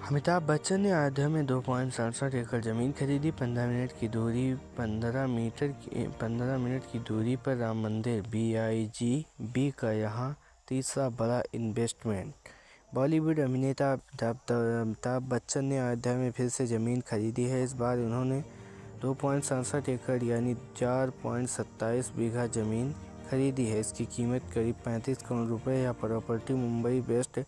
अमिताभ बच्चन ने अयोध्या में 2.67 एकड़ जमीन खरीदी। 15 मिनट की दूरी पर राम मंदिर। BIGB का यहाँ तीसरा बड़ा इन्वेस्टमेंट। बॉलीवुड अभिनेता अमिताभ बच्चन ने अयोध्या में फिर से ज़मीन खरीदी है। इस बार उन्होंने 2.67 एकड़ यानी 4.27 बीघा ज़मीन खरीदी है। इसकी कीमत करीब 35 करोड़ रुपए या property Mumbai based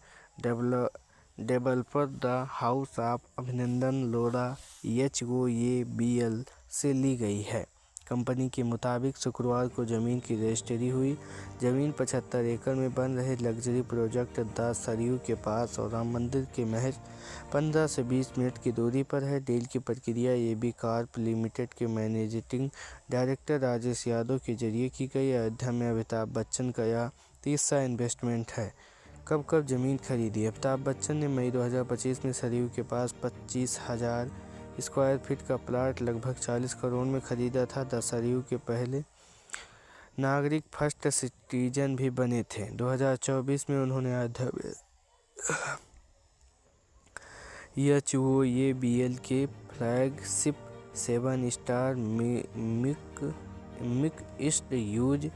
developer the house of अभिनंदन लोढ़ा HOABL से ली गई है। कंपनी के मुताबिक शुक्रवार को ज़मीन की रजिस्ट्री हुई। ज़मीन 75 एकड़ में बन रहे लग्जरी प्रोजेक्ट द सरयू के पास और राम मंदिर के महज 15 से 20 मिनट की दूरी पर है। डील की प्रक्रिया AB कॉर्प लिमिटेड के मैनेजिंग डायरेक्टर राजेश यादव के जरिए की गई। अयोध्या में अमिताभ बच्चन का यह तीसरा इन्वेस्टमेंट है। कब ज़मीन खरीदी? अमिताभ बच्चन ने मई 2025 में सरयू के पास 25,000 स्क्वायर फीट का प्लाट लगभग 40 करोड़ में खरीदा था। द सरयू के पहले नागरिक फर्स्ट सिटीजन भी बने थे। 2024 में उन्होंने अयोध्या में HOABL के flagship 7 star mixed use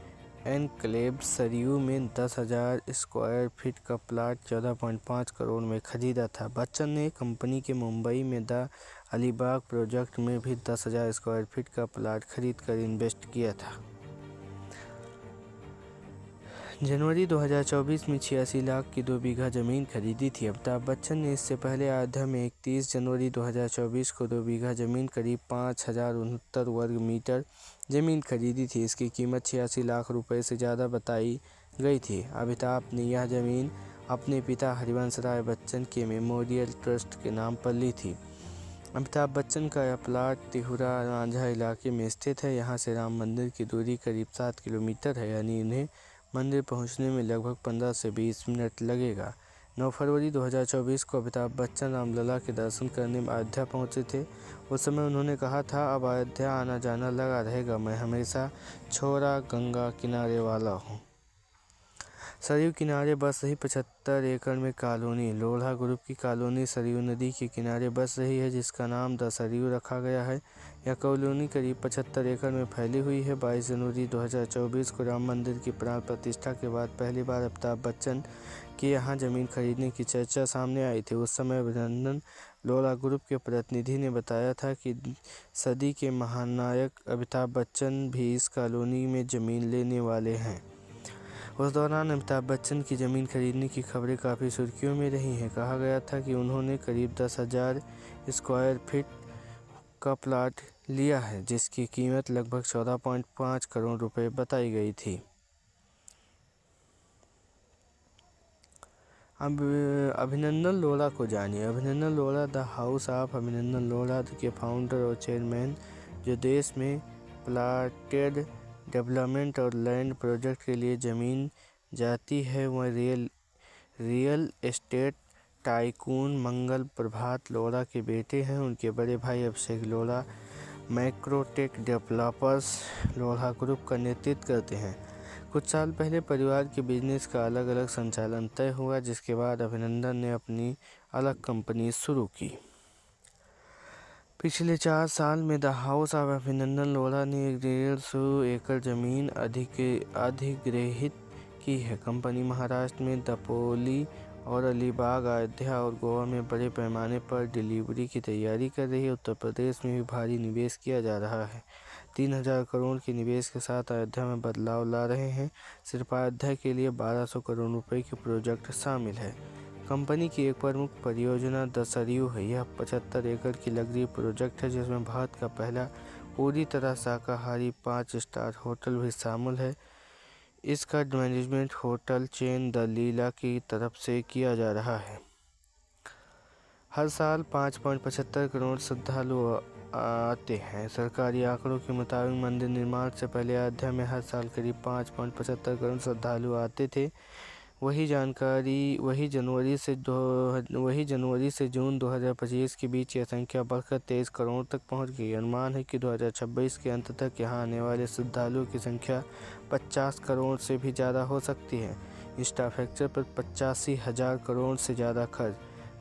enclave Saryu में 10,000 स्क्वायर फीट का प्लाट 14.5 करोड़ में खरीदा था। बच्चन ने कंपनी के मुंबई में द अलीबाग प्रोजेक्ट में भी 10,000 स्क्वायर फीट का प्लाट खरीद कर इन्वेस्ट किया था। जनवरी 2024 में 86 लाख की 2 बीघा ज़मीन खरीदी थी। अमिताभ बच्चन ने इससे पहले अयोध्या में 31 जनवरी 2024 को 2 बीघा ज़मीन करीब 5,069 वर्ग मीटर ज़मीन खरीदी थी। इसकी कीमत 86 लाख रुपए से ज़्यादा बताई गई थी। अमिताभ ने यह ज़मीन अपने पिता हरिवंश राय बच्चन के मेमोरियल ट्रस्ट के नाम पर ली थी। अमिताभ बच्चन का यह प्लाट तिहुरा रांझा इलाके में स्थित है। यहाँ से राम मंदिर की दूरी करीब 7 किलोमीटर है, यानी इन्हें मंदिर पहुंचने में लगभग 15 से 20 मिनट लगेगा। 9 फरवरी 2024 को अमिताभ बच्चन रामलला के दर्शन करने अयोध्या पहुंचे थे। उस समय उन्होंने कहा था, अब अयोध्या आना जाना लगा रहेगा। मैं हमेशा छोरा गंगा किनारे वाला हूं। सरयू किनारे बस रही 75 एकड़ में कॉलोनी। लोढ़ा ग्रुप की कॉलोनी सरयू नदी के किनारे बस रही है, जिसका नाम द सरयू रखा गया है। यह कॉलोनी करीब 75 एकड़ में फैली हुई है। 22 जनवरी 2024 को राम मंदिर की प्राण प्रतिष्ठा के बाद पहली बार अमिताभ बच्चन के यहाँ ज़मीन खरीदने की चर्चा सामने आई थी। उस समय अभिनंदन लोढ़ा ग्रुप के प्रतिनिधि ने बताया था कि सदी के महानायक अमिताभ बच्चन भी इस कॉलोनी में ज़मीन लेने वाले हैं। उस दौरान अमिताभ बच्चन की ज़मीन खरीदने की खबरें काफ़ी सुर्खियों में रही हैं। कहा गया था कि उन्होंने करीब 10,000 स्क्वायर फीट का प्लाट लिया है, जिसकी कीमत लगभग 14.5 करोड़ रुपए बताई गई थी। अब अभिनंदन लोढ़ा को जानिए। अभिनंदन लोढ़ा द हाउस ऑफ अभिनंदन लोढ़ा के फाउंडर और चेयरमैन, जो देश में प्लाटेड डेवलपमेंट और लैंड प्रोजेक्ट के लिए ज़मीन जाती है, वह real estate tycoon Mangal Prabhat Lodha के बेटे हैं। उनके बड़े भाई अभिषेक लोढ़ा मैक्रोटेक डेवलपर्स लोढ़ा ग्रुप का नेतृत्व करते हैं। कुछ साल पहले परिवार के बिजनेस का अलग अलग संचालन तय हुआ, जिसके बाद अभिनंदन ने अपनी अलग कंपनी शुरू की। पिछले 4 साल में द हाउस ऑफ अभिनंदन लोढ़ा ने 150 एकड़ ज़मीन अधिग्रहित की है। कंपनी महाराष्ट्र में दपोली और अलीबाग, अयोध्या और गोवा में बड़े पैमाने पर डिलीवरी की तैयारी कर रही है। उत्तर प्रदेश में भी भारी निवेश किया जा रहा है। 3,000 करोड़ के निवेश के साथ अयोध्या में बदलाव ला रहे हैं। सिर्फ अयोध्या के लिए 1,200 करोड़ रुपए के प्रोजेक्ट शामिल है। कंपनी की एक प्रमुख परियोजना द सरयू है। यह 75 एकड़ की लग्जरी प्रोजेक्ट है, जिसमें भारत का पहला पूरी तरह शाकाहारी 5 स्टार होटल भी शामिल है। इसका मैनेजमेंट होटल चेन द लीला की तरफ से किया जा रहा है। हर साल 5.75 करोड़ श्रद्धालु आते हैं। सरकारी आंकड़ों के मुताबिक मंदिर निर्माण से पहले अयोध्या में हर साल करीब 5.75 करोड़ श्रद्धालु आते थे। वही जनवरी से जून 2025 के बीच यह संख्या बढ़कर 23 करोड़ तक पहुंच गई। अनुमान है कि 2026 के अंत तक यहां आने वाले श्रद्धालुओं की संख्या 50 करोड़ से भी ज़्यादा हो सकती है। इंफ्रास्ट्रक्चर पर 85,000 करोड़ से ज़्यादा खर्च।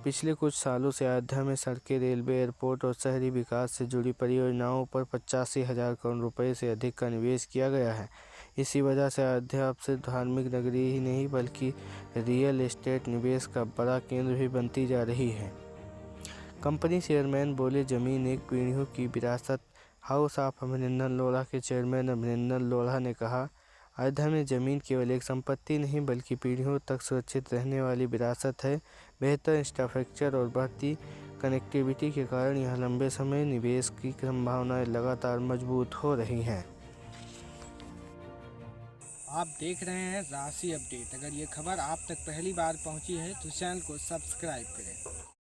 पिछले कुछ सालों से अयोध्या में सड़कें, रेलवे, एयरपोर्ट और शहरी विकास से जुड़ी परियोजनाओं पर 85,000 करोड़ रुपए से अधिक का निवेश किया गया है। इसी वजह से अयोध्या अब सिर्फ धार्मिक नगरी ही नहीं बल्कि रियल एस्टेट निवेश का बड़ा केंद्र भी बनती जा रही है। कंपनी चेयरमैन बोले, जमीन एक पीढ़ियों की विरासत। हाउस ऑफ अभिनंदन लोढ़ा के चेयरमैन अभिनंदन लोढ़ा ने कहा, अयोध्या में जमीन केवल एक संपत्ति नहीं बल्कि पीढ़ियों तक सुरक्षित रहने वाली विरासत है। बेहतर इंफ्रास्ट्रक्चर और बढ़ती कनेक्टिविटी के कारण यहां लंबे समय निवेश की संभावनाएं लगातार मजबूत हो रही हैं। आप देख रहे हैं राशि अपडेट। अगर ये खबर आप तक पहली बार पहुंची है तो चैनल को सब्सक्राइब करें।